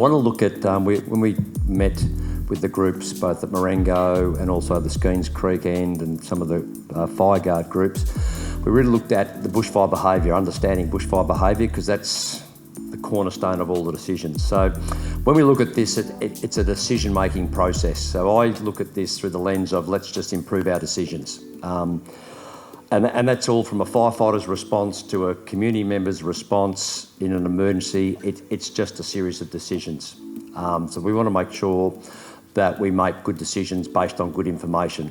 want to look at, when we met with the groups, both at Marengo and also the Skeens Creek end and some of the Fireguard groups, we really looked at the bushfire behaviour, understanding bushfire behaviour, because that's the cornerstone of all the decisions. So when we look at this, it's a decision-making process. So I look at this through the lens of let's just improve our decisions. And that's all from a firefighter's response to a community member's response in an emergency. It's just a series of decisions. So we want to make sure that we make good decisions based on good information,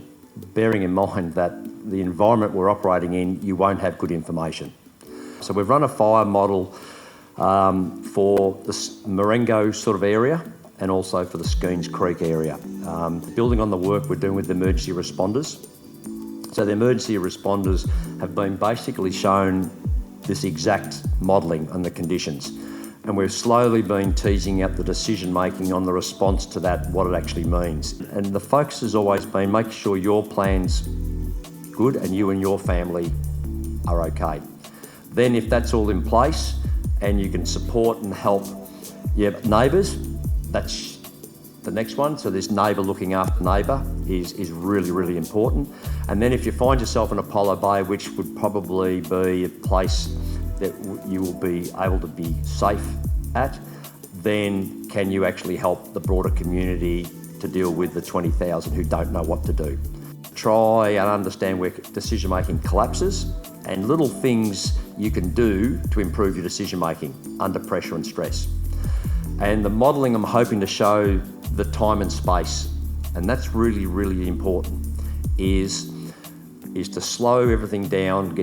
bearing in mind that the environment we're operating in, you won't have good information. So we've run a fire model for the Marengo sort of area and also for the Skeens Creek area, building on the work we're doing with the emergency responders. So the emergency responders have been basically shown this exact modelling and the conditions. And we've slowly been teasing out the decision making on the response to that, what it actually means. And the focus has always been making sure your plan's good and you and your family are okay. Then if that's all in place and you can support and help your neighbours, that's the next one. So this neighbour looking after neighbour is really, really important. And then if you find yourself in Apollo Bay, which would probably be a place that you will be able to be safe at, then can you actually help the broader community to deal with the 20,000 who don't know what to do? Try and understand where decision making collapses and little things you can do to improve your decision making under pressure and stress. And the modelling I'm hoping to show the time and space, and that's really, really important, is to slow everything down,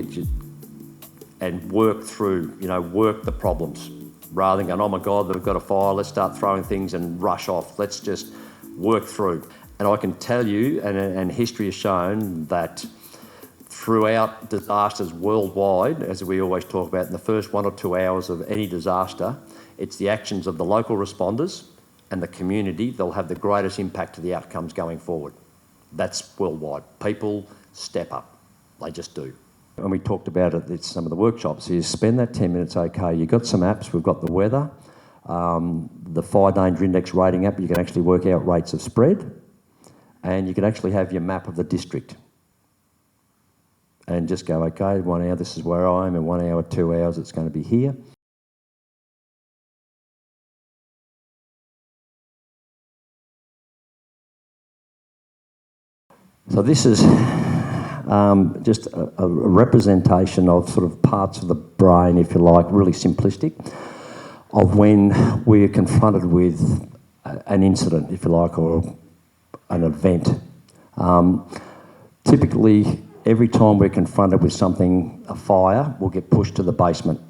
and work through, work the problems, rather than going, oh my God, they've got a fire, let's start throwing things and rush off. Let's just work through. And I can tell you, and history has shown that throughout disasters worldwide, as we always talk about, in the first 1 or 2 hours of any disaster, it's the actions of the local responders and the community that'll have the greatest impact to the outcomes going forward. That's worldwide. People step up. They just do. And we talked about it at some of the workshops, is spend that 10 minutes okay. You've got some apps, we've got the weather, the Fire Danger Index rating app, you can actually work out rates of spread, and you can actually have your map of the district. And just go, okay, 1 hour, this is where I am, in 1 hour, 2 hours, it's going to be here. So this is just a representation of sort of parts of the brain, if you like, really simplistic, of when we're confronted with an incident, if you like, or an event. Typically, every time we're confronted with something, a fire, we'll get pushed to the basement.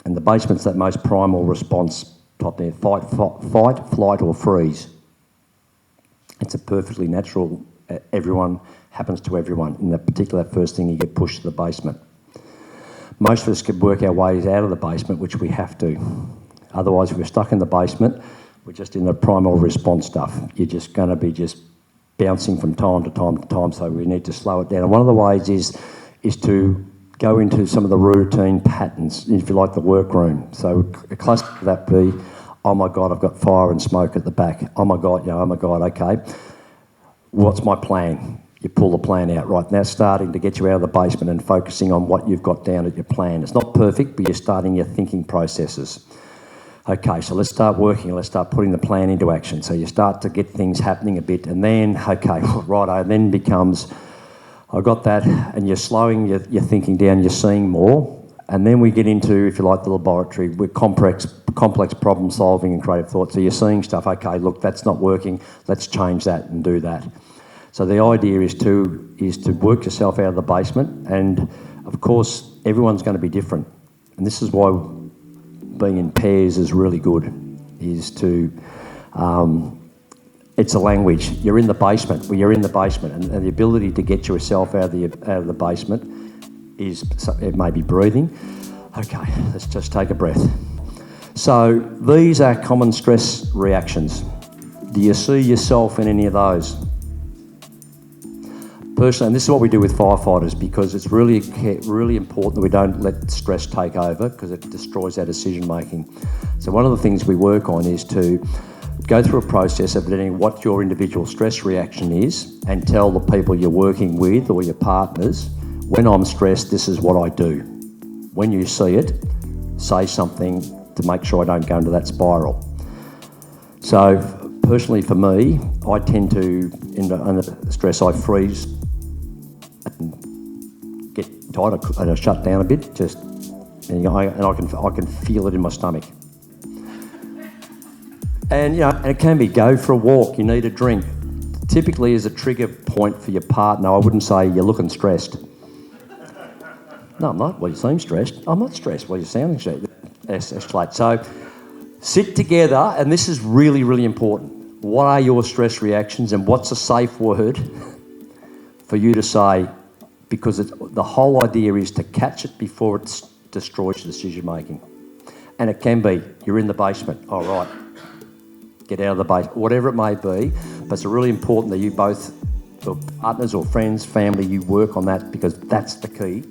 And the basement's that most primal response type there, fight, flight or freeze. It's a perfectly natural, happens to everyone. In that particular first thing, you get pushed to the basement. Most of us could work our ways out of the basement, which we have to. Otherwise, if we're stuck in the basement, we're just in the primal response stuff. You're just going to be just bouncing from time to time to time, so we need to slow it down. And one of the ways is to go into some of the routine patterns, if you like, the workroom. So a classic of that be, oh my God, I've got fire and smoke at the back. Oh my God, okay. What's my plan? You pull the plan out, right? Now starting to get you out of the basement and focusing on what you've got down at your plan. It's not perfect, but you're starting your thinking processes. Okay, so let's start working, let's start putting the plan into action. So you start to get things happening a bit, and then, okay, righto, then becomes, I got that, and you're slowing your thinking down, you're seeing more, and then we get into, if you like, the laboratory with complex problem solving and creative thought. So you're seeing stuff, okay, look, that's not working, let's change that and do that. So the idea is to work yourself out of the basement, and of course, everyone's going to be different. And this is why being in pairs is really good, is to, it's a language. You're in the basement, well, you're in the basement, and the ability to get yourself out of the basement is, it may be breathing. Okay, let's just take a breath. So these are common stress reactions. Do you see yourself in any of those? Personally, and this is what we do with firefighters, because it's really important that we don't let stress take over, because it destroys our decision making. So one of the things we work on is to go through a process of letting what your individual stress reaction is, and tell the people you're working with or your partners, when I'm stressed, this is what I do. When you see it, say something to make sure I don't go into that spiral. So personally for me, I tend to, under stress, I freeze and get tired and I shut down a bit, and I can feel it in my stomach. And and it can be go for a walk, you need a drink. Typically as a trigger point for your partner, I wouldn't say you're looking stressed. No, I'm not. Well, you seem stressed. I'm not stressed. Well, you're sounding stressed. Escalate. So sit together, and this is really, really important. What are your stress reactions, and what's a safe word for you to say? Because the whole idea is to catch it before it destroys your decision making. And it can be, you're in the basement. All right, get out of the basement, whatever it may be. But it's really important that you both, or partners or friends, family, you work on that, because that's the key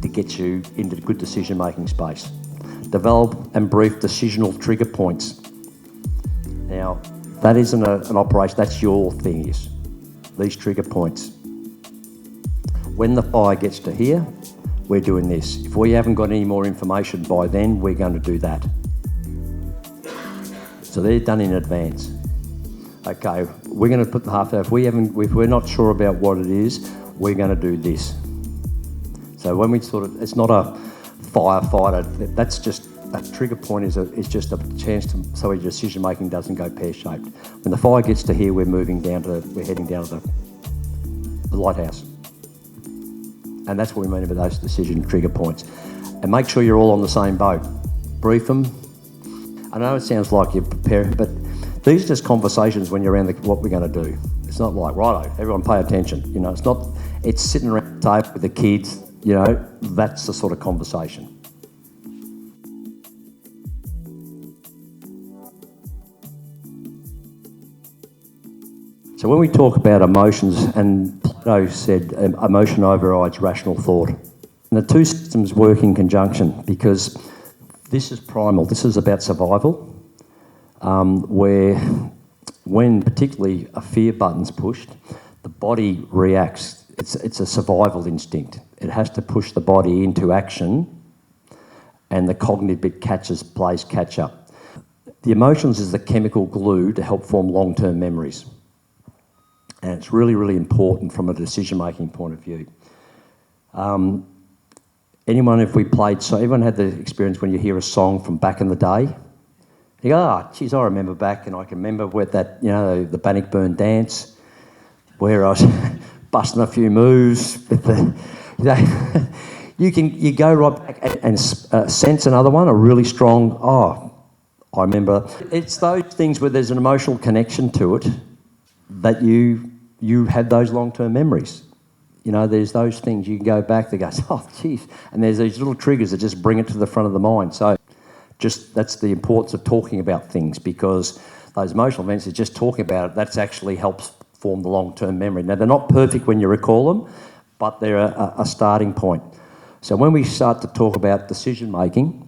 to get you into good decision-making space. Develop and brief decisional trigger points. Now, that isn't an operation, that's your thing, is these trigger points. When the fire gets to here, we're doing this. If we haven't got any more information by then, we're going to do that. So they're done in advance. Okay, we're going to put the half out. If we're not sure about what it is, we're going to do this. So when we it's not a firefighter, that's just a trigger point, is just a chance so your decision making doesn't go pear-shaped. When the fire gets to here, we're heading down to the lighthouse. And that's what we mean by those decision trigger points. And make sure you're all on the same boat. Brief them. I know it sounds like you're preparing, but these are just conversations when you're around what we're going to do. It's not like, righto, everyone pay attention. It's sitting around the table with the kids. That's the sort of conversation. So when we talk about emotions, and Plato said emotion overrides rational thought. And the two systems work in conjunction, because this is primal, this is about survival, where when particularly a fear button's pushed, the body reacts. It's a survival instinct. It has to push the body into action, and the cognitive bit plays catch up. The emotions is the chemical glue to help form long-term memories. And it's really, really important from a decision-making point of view. Everyone had the experience when you hear a song from back in the day? You go, geez, I remember back, and I can remember with that, the Bannockburn dance, where I was busting a few moves with the, you go right back and sense another one, a really strong, I remember. It's those things where there's an emotional connection to it that you had those long-term memories. There's those things you can go back that goes, oh, geez. And there's these little triggers that just bring it to the front of the mind. So that's the importance of talking about things, because those emotional events is just talking about it. That actually helps form the long-term memory. Now, they're not perfect when you recall them, but they're a starting point. So when we start to talk about decision-making,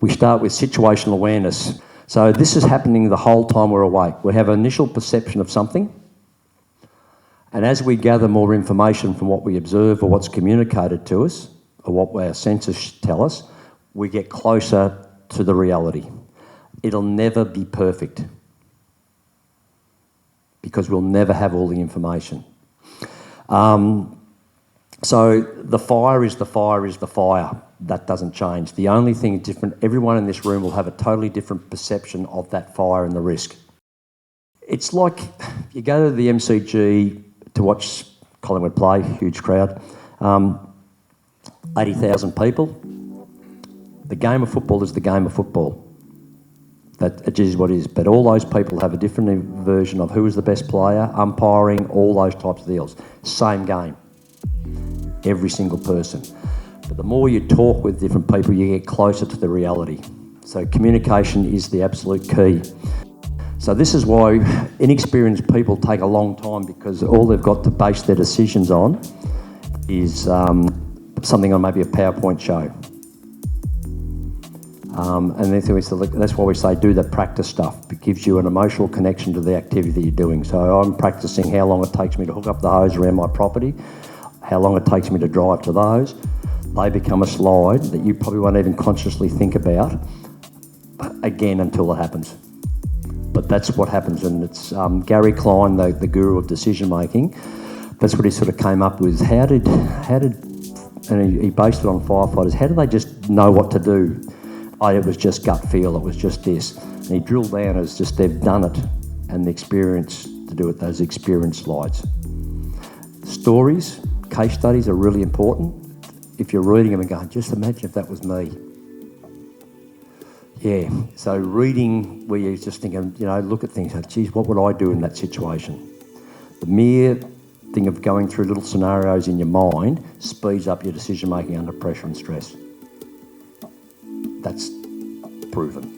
we start with situational awareness. So this is happening the whole time we're awake. We have an initial perception of something, and as we gather more information from what we observe or what's communicated to us, or what our senses tell us, we get closer to the reality. It'll never be perfect, because we'll never have all the information. So the fire is the fire is the fire. That doesn't change. The only thing different, everyone in this room will have a totally different perception of that fire and the risk. It's like you go to the MCG to watch Collingwood play, huge crowd, 80,000 people. The game of football is the game of football. That is what it is. But all those people have a different version of who is the best player, umpiring, all those types of deals. Same game. Every single person. But the more you talk with different people, you get closer to the reality. So communication is the absolute key. So this is why inexperienced people take a long time, because all they've got to base their decisions on is something on maybe a PowerPoint show. And that's why we say do that practice stuff. It gives you an emotional connection to the activity that you're doing. So I'm practicing how long it takes me to hook up the hose around my property, how long it takes me to drive to the hose. They become a slide that you probably won't even consciously think about again until it happens. But that's what happens, and it's Gary Klein, the guru of decision making. That's what he sort of came up with. How did, and he based it on firefighters. How do they just know what to do? It was just gut feel. It was just this, and he drilled down as just they've done it, and the experience to do it. Those experience slides, stories, case studies are really important. If you're reading them and going, just imagine if that was me. Yeah, so reading where you're just thinking, look at things, geez, what would I do in that situation? The mere thing of going through little scenarios in your mind speeds up your decision making under pressure and stress. That's proven.